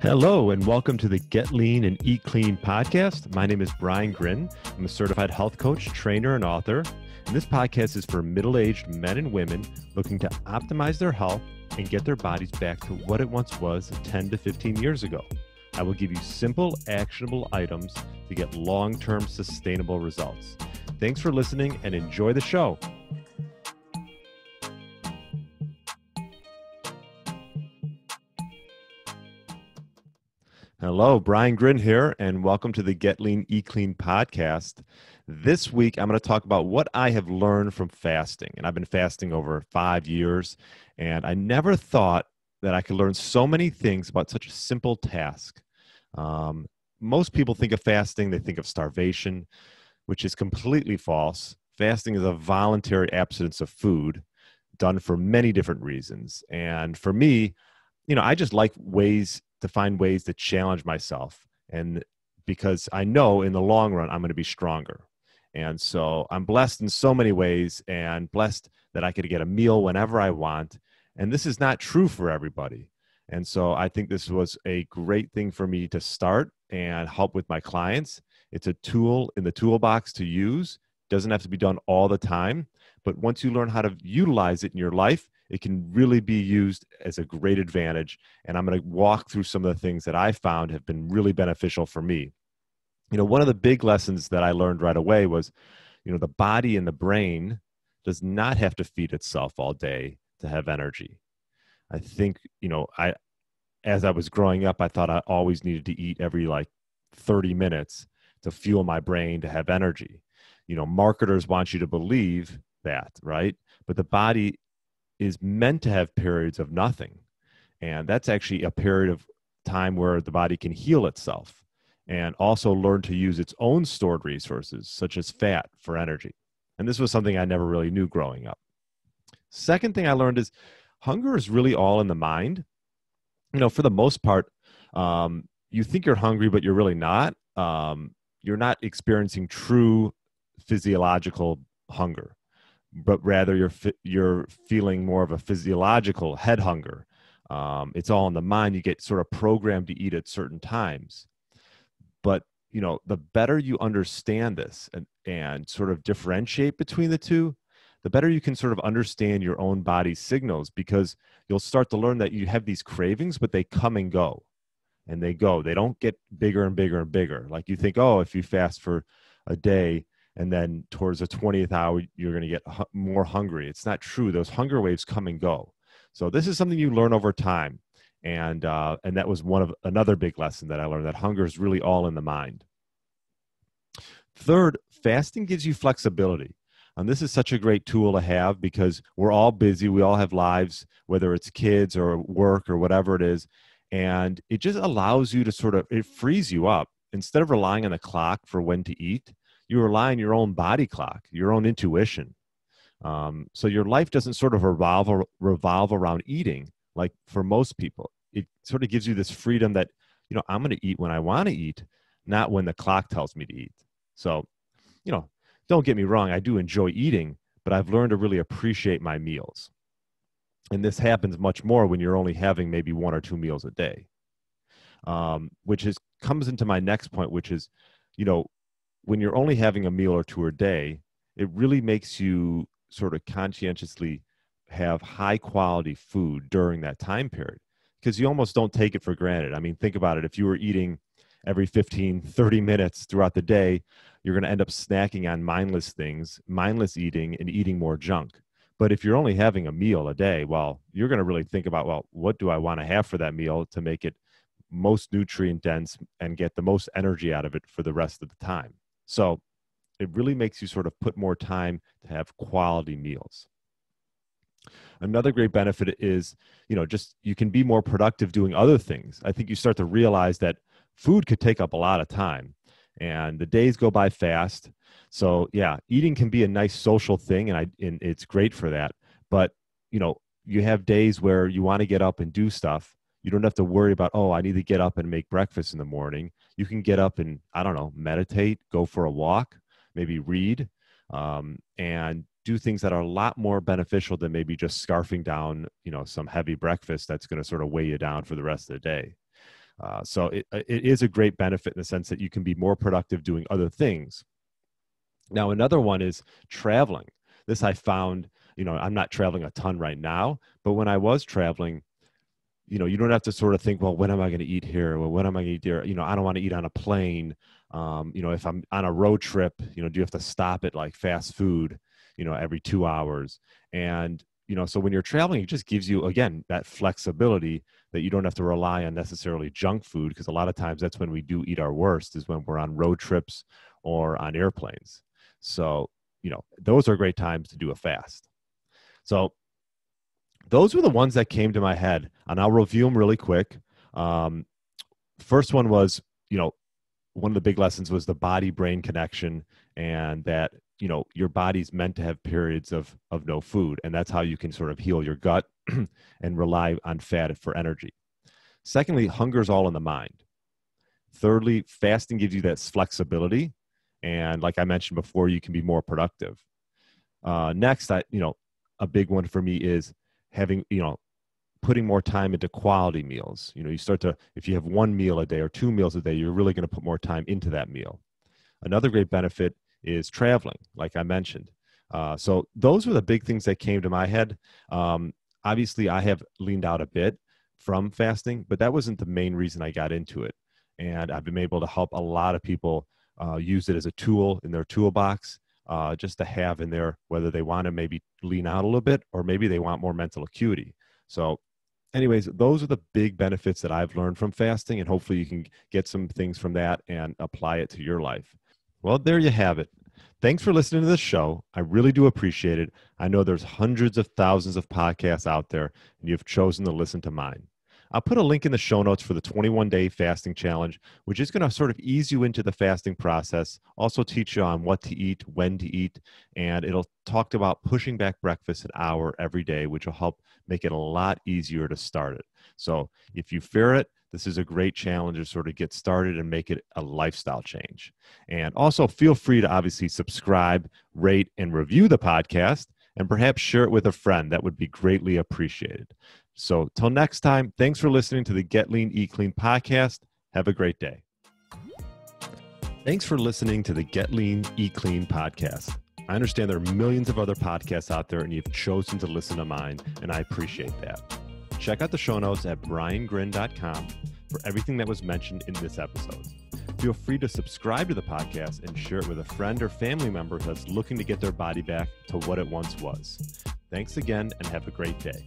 Hello, and welcome to the Get Lean and Eat Clean podcast. My name is Brian Grin. I'm a certified health coach, trainer, and author. And this podcast is for middle-aged men and women looking to optimize their health and get their bodies back to what it once was 10 to 15 years ago. I will give you simple, actionable items to get long-term sustainable results. Thanks for listening and enjoy the show. Hello, Brian Grin here, and welcome to the Get Lean, Eat Clean podcast. This week, I'm going to talk about what I have learned from fasting. And I've been fasting over 5 years, and I never thought that I could learn so many things about such a simple task. Most people think of fasting, they think of starvation, which is completely false. Fasting is a voluntary abstinence of food done for many different reasons. And for me, I just like to find ways to challenge myself. And because I know in the long run, I'm going to be stronger. And so I'm blessed in so many ways and blessed that I could get a meal whenever I want. And this is not true for everybody. And so I think this was a great thing for me to start and help with my clients. It's a tool in the toolbox to use. It doesn't have to be done all the time. But once you learn how to utilize it in your life, it can really be used as a great advantage. And I'm going to walk through some of the things that I found have been really beneficial for me. One of the big lessons that I learned right away was, the body and the brain does not have to feed itself all day to have energy. I think, as I was growing up, I thought I always needed to eat every 30 minutes to fuel my brain to have energy. Marketers want you to believe that, right? But the body is meant to have periods of nothing. And that's actually a period of time where the body can heal itself and also learn to use its own stored resources, such as fat, for energy. And this was something I never really knew growing up. Second thing I learned is hunger is really all in the mind. For the most part, you think you're hungry, but you're really not. You're not experiencing true physiological hunger, but rather you're feeling more of a physiological head hunger. It's all in the mind. You get sort of programmed to eat at certain times. But, the better you understand this and sort of differentiate between the two, the better you can sort of understand your own body's signals, because you'll start to learn that you have these cravings, but they come and go. And they go. They don't get bigger and bigger and bigger. Like you think, if you fast for a day, and then towards the 20th hour, you're going to get more hungry. It's not true. Those hunger waves come and go. So this is something you learn over time. And that was another big lesson that I learned, that hunger is really all in the mind. Third, fasting gives you flexibility. And this is such a great tool to have because we're all busy. We all have lives, whether it's kids or work or whatever it is. And it just allows you to it frees you up. Instead of relying on the clock for when to eat, you rely on your own body clock, your own intuition. So your life doesn't sort of revolve around eating like for most people. It sort of gives you this freedom that, I'm going to eat when I want to eat, not when the clock tells me to eat. So, don't get me wrong, I do enjoy eating, but I've learned to really appreciate my meals. And this happens much more when you're only having maybe 1 or 2 meals a day, which comes into my next point, which is, when you're only having a meal or 2 a day, it really makes you sort of conscientiously have high quality food during that time period, because you almost don't take it for granted. I mean, think about it. If you were eating every 15, 30 minutes throughout the day, you're going to end up snacking on mindless things, mindless eating, and eating more junk. But if you're only having a meal a day, well, you're going to really think about, what do I want to have for that meal to make it most nutrient dense and get the most energy out of it for the rest of the time. So it really makes you sort of put more time to have quality meals. Another great benefit is, just you can be more productive doing other things. I think you start to realize that food could take up a lot of time and the days go by fast. So yeah, eating can be a nice social thing and it's great for that. But, you have days where you want to get up and do stuff. You don't have to worry about, I need to get up and make breakfast in the morning. You can get up and, meditate, go for a walk, maybe read, and do things that are a lot more beneficial than maybe just scarfing down, some heavy breakfast that's going to sort of weigh you down for the rest of the day. So it is a great benefit in the sense that you can be more productive doing other things. Now, another one is traveling. This I found, I'm not traveling a ton right now, but when I was traveling, you don't have to sort of think, well, when am I going to eat here? Well, when am I going to eat there? I don't want to eat on a plane. If I'm on a road trip, do you have to stop at like fast food, every 2 hours? And, so when you're traveling, it just gives you, again, that flexibility that you don't have to rely on necessarily junk food, because a lot of times that's when we do eat our worst, is when we're on road trips or on airplanes. So, those are great times to do a fast. So those were the ones that came to my head, and I'll review them really quick. First one was, one of the big lessons was the body-brain connection, and that, your body's meant to have periods of no food, and that's how you can sort of heal your gut and rely on fat for energy. Secondly, hunger's all in the mind. Thirdly, fasting gives you that flexibility, and like I mentioned before, you can be more productive. Next, a big one for me is having, putting more time into quality meals. You start to, if you have one meal a day or 2 meals a day, you're really going to put more time into that meal. Another great benefit is traveling, like I mentioned. So those were the big things that came to my head. Obviously, I have leaned out a bit from fasting, but that wasn't the main reason I got into it. And I've been able to help a lot of people use it as a tool in their toolbox, just to have in there, whether they want to maybe lean out a little bit or maybe they want more mental acuity. So anyways, those are the big benefits that I've learned from fasting, and hopefully you can get some things from that and apply it to your life. Well, there you have it. Thanks for listening to this show. I really do appreciate it. I know there's hundreds of thousands of podcasts out there, and you've chosen to listen to mine. I'll put a link in the show notes for the 21-day fasting challenge, which is going to sort of ease you into the fasting process, also teach you on what to eat, when to eat, and it'll talk about pushing back breakfast an hour every day, which will help make it a lot easier to start it. So if you fear it, this is a great challenge to sort of get started and make it a lifestyle change. And also feel free to obviously subscribe, rate, and review the podcast, and perhaps share it with a friend. That would be greatly appreciated. So till next time, thanks for listening to the Get Lean, Eat Clean podcast. Have a great day. Thanks for listening to the Get Lean, Eat Clean podcast. I understand there are millions of other podcasts out there, and you've chosen to listen to mine, and I appreciate that. Check out the show notes at briangrin.com for everything that was mentioned in this episode. Feel free to subscribe to the podcast and share it with a friend or family member that's looking to get their body back to what it once was. Thanks again, and have a great day.